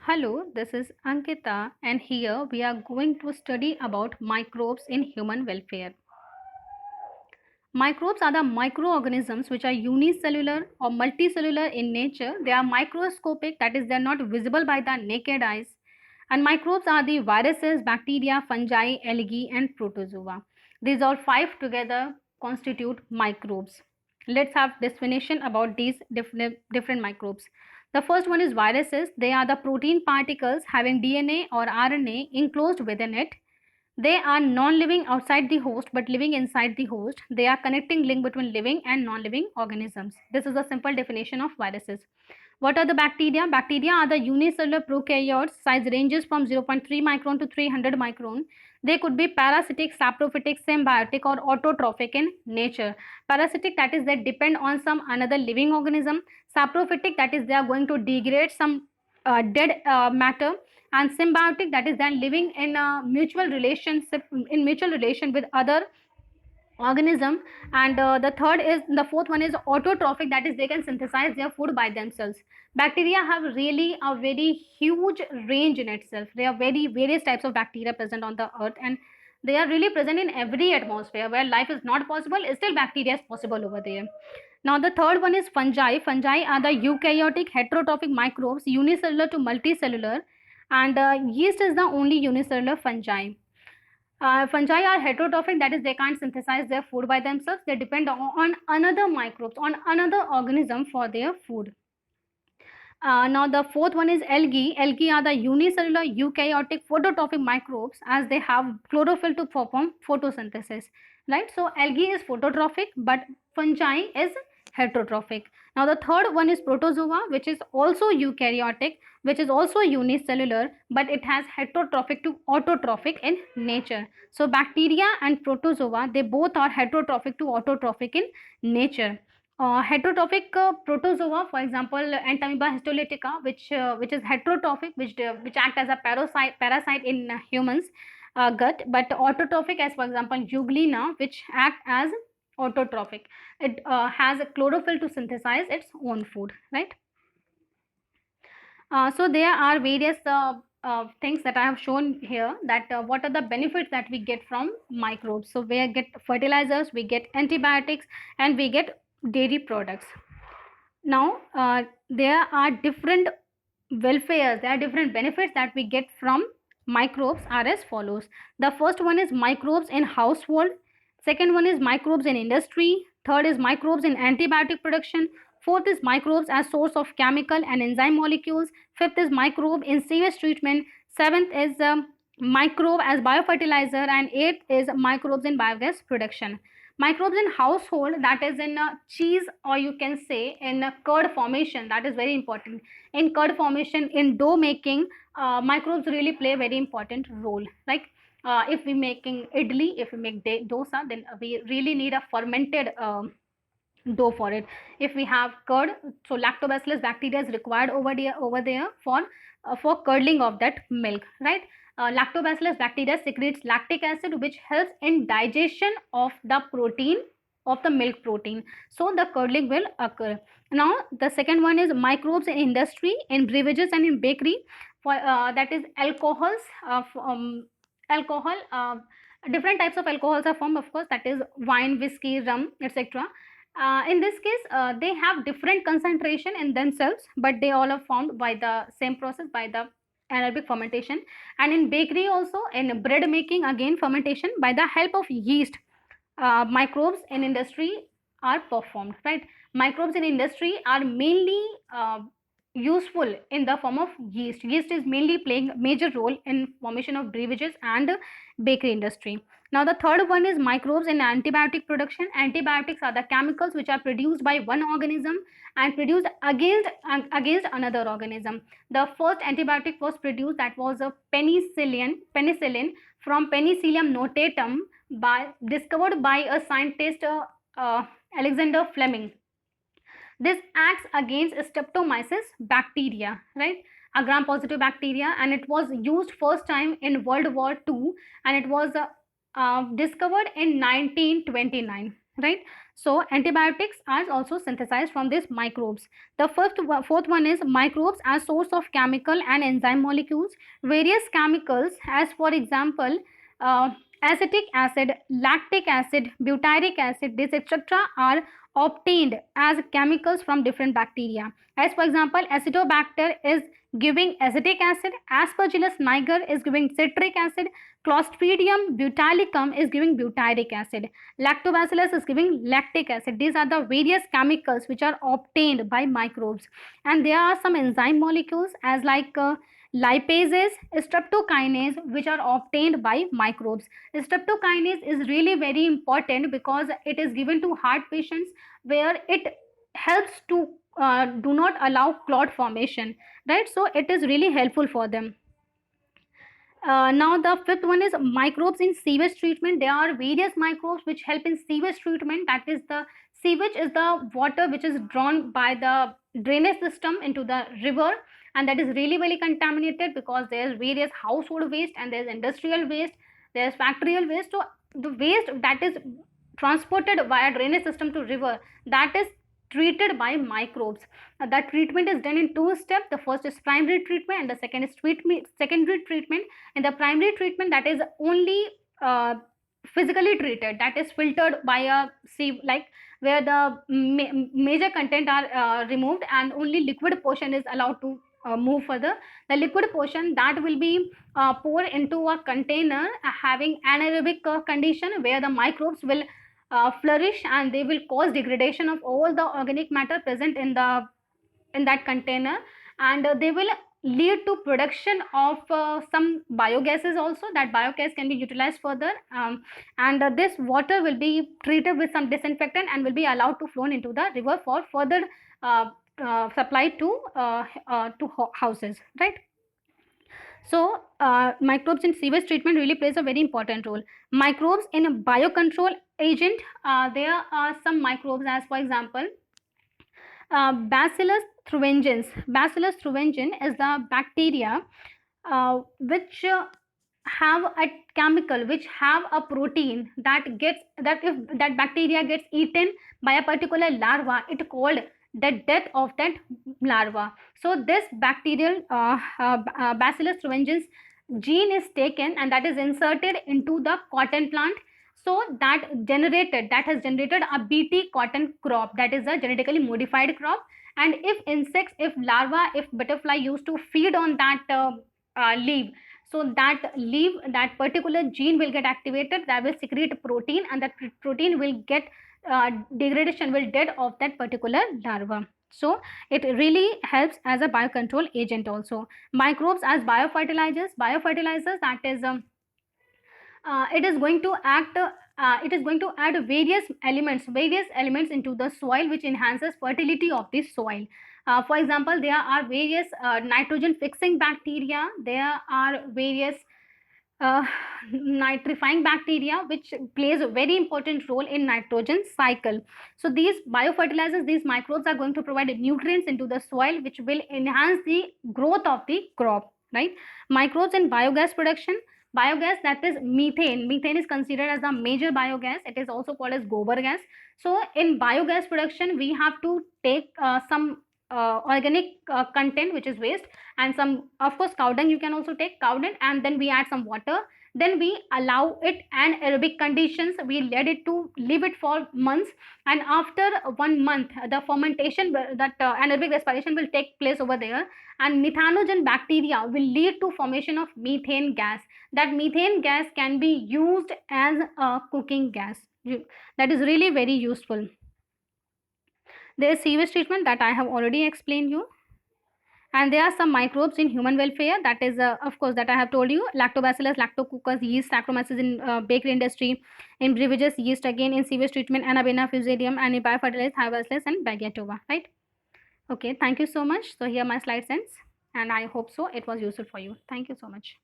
Hello, this is Ankita, and here we are going to study about microbes in human welfare. Microbes are the microorganisms which are unicellular or multicellular in nature. They are microscopic, that is, they are not visible by the naked eyes. And microbes are the viruses, bacteria, fungi, algae, and protozoa. These all five together constitute microbes. Let's have definition about these different microbes. The first one is viruses. They are the protein particles having DNA or RNA enclosed within it. They are non-living outside the host but living inside the host. They are connecting link between living and non-living organisms. This is a simple definition of viruses. What are the bacteria? Bacteria are the unicellular prokaryotes. Size ranges from 0.3 micron to 300 micron. They could be parasitic, saprophytic, symbiotic, or autotrophic in nature. Parasitic, that is, they depend on some another living organism. Saprophytic, that is, they are going to degrade some dead matter. And symbiotic, that is, they are living in a mutual relationship, in mutual relation with other organism. And the fourth one is autotrophic, that is, they can synthesize their food by themselves. Bacteria have really a very huge range in itself. There are very various types of bacteria present on the earth, and they are really present in every atmosphere where life is not possible. Still bacteria is possible over there. Now the third one is fungi. Fungi are the eukaryotic heterotrophic microbes, unicellular to multicellular, and yeast is the only unicellular fungi. Fungi are heterotrophic, that is, they can't synthesize their food by themselves. They depend on another microbes, on another organism for their food. Now the fourth one is algae. Algae are the unicellular eukaryotic phototrophic microbes, as they have chlorophyll to perform photosynthesis. Right. So algae is phototrophic, but fungi is heterotrophic. Now the third one is protozoa, which is also eukaryotic, which is also unicellular, but it has heterotrophic to autotrophic in nature. So bacteria and protozoa, they both are heterotrophic to autotrophic in nature. Heterotrophic protozoa, for example, Entamoeba histolytica, which is heterotrophic, which act as a parasite in humans gut, but autotrophic, as for example Euglena, which act as autotrophic. It has a chlorophyll to synthesize its own food, right? So there are various things that I have shown here, that what are the benefits that we get from microbes. So we get fertilizers, we get antibiotics, and we get dairy products. Now there are different welfares, there are different benefits that we get from microbes are as follows. The first one is microbes in household. Second one is microbes in industry. Third is microbes in antibiotic production. Fourth is microbes as source of chemical and enzyme molecules. Fifth is microbe in sewage treatment. Seventh is microbe as biofertilizer. And eighth is microbes in biogas production. Microbes in household, that is in cheese, or you can say in curd formation, that is very important. In curd formation, in dough making, microbes really play a very important role. Like if we making idli, if we make dosa, then we really need a fermented dough for it. If we have curd, so lactobacillus bacteria is required over there for curdling of that milk, right? Lactobacillus bacteria secretes lactic acid, which helps in digestion of the protein, of the milk protein, so the curdling will occur. Now the second one is microbes in industry, in beverages and in bakery. For that is alcohols, alcohol, different types of alcohols are formed, of course, that is wine, whiskey, rum, etc. In this case, they have different concentration in themselves, but they all are formed by the same process, by the anaerobic fermentation. And in bakery also, in bread making, again fermentation by the help of yeast. Microbes in industry are performed, right? Microbes in industry are mainly useful in the form of yeast. Yeast is mainly playing a major role in formation of beverages and bakery industry. Now the third one is microbes in antibiotic production. Antibiotics are the chemicals which are produced by one organism and produced against another organism. The first antibiotic was produced, that was a penicillin from Penicillium notatum, discovered by a scientist, Alexander Fleming. This acts against streptomyces bacteria, right? A gram positive bacteria, and it was used first time in World War II, and it was discovered in 1929. right? So antibiotics are also synthesized from these microbes. The fourth one is microbes as source of chemical and enzyme molecules. Various chemicals, as for example, uh, acetic acid, lactic acid, butyric acid, this etc. are obtained as chemicals from different bacteria. As for example, acidobacter is giving acetic acid, aspergillus niger is giving citric acid, clostridium botulicum is giving butyric acid, lactobacillus is giving lactic acid. These are the various chemicals which are obtained by microbes. And there are some enzyme molecules as like lipases, streptokinase, which are obtained by microbes. Streptokinase is really very important because it is given to heart patients, where it helps to do not allow clot formation, right? So it is really helpful for them. Now the fifth one is microbes in sewage treatment. There are various microbes which help in sewage treatment. That is, the sewage is the water which is drawn by the drainage system into the river, and that is really very contaminated because there's various household waste and there's industrial waste, there's factorial waste. So the waste that is transported via drainage system to river, that is treated by microbes. That treatment is done in two steps. The first is primary treatment and the second is secondary treatment. In the primary treatment, that is only physically treated, that is filtered by a sieve, like where the major content are removed and only liquid portion is allowed to move further. The liquid portion that will be poured into a container having anaerobic condition, where the microbes will flourish and they will cause degradation of all the organic matter present in that container, and they will lead to production of some biogases also. That biogas can be utilized further, and this water will be treated with some disinfectant and will be allowed to flow into the river for further supply to houses, right? So microbes in sewage treatment really plays a very important role. Microbes in a biocontrol agent, there are some microbes as for example Bacillus thuringiens. Bacillus thuringiens is the bacteria which have a chemical, which have a protein that gets, that if that bacteria gets eaten by a particular larva, it called the death of that larva. So this bacterial Bacillus thuringiens gene is taken and that is inserted into the cotton plant. So that has generated a bt cotton crop, that is a genetically modified crop. And if insects, if larva, if butterfly used to feed on that leaf, so that leaf, that particular gene will get activated, that will secrete protein, and that protein will get degradation, will dead of that particular larva. So it really helps as a biocontrol agent also. Microbes as biofertilizers, that is it is going to act it is going to add various elements into the soil, which enhances fertility of the soil. For example, there are various nitrogen fixing bacteria, there are various uh, nitrifying bacteria which plays a very important role in nitrogen cycle. So these biofertilizers, these microbes are going to provide nutrients into the soil which will enhance the growth of the crop, right? Microbes in biogas production. Biogas, that is methane. Methane is considered as the major biogas. It is also called as gobar gas. So in biogas production, we have to take some organic content, which is waste, and some, of course, cow dung. You can also take cow dung, and then we add some water, then we allow it anaerobic conditions, we let it to leave it for months, and after 1 month the fermentation, that anaerobic respiration will take place over there, and methanogen bacteria will lead to formation of methane gas. That methane gas can be used as a cooking gas. That is really very useful. There is sewage treatment that I have already explained you. And there are some microbes in human welfare, that is of course, that I have told you: lactobacillus, lactococcus yeast, saccharomyces in bakery industry, in beverages yeast, again in sewage treatment, Anabaena fusidium, and in biofertilizers, Hibiscus and Bagiatova, right? Okay, thank you so much. So here my slide ends, and I hope so it was useful for you. Thank you so much.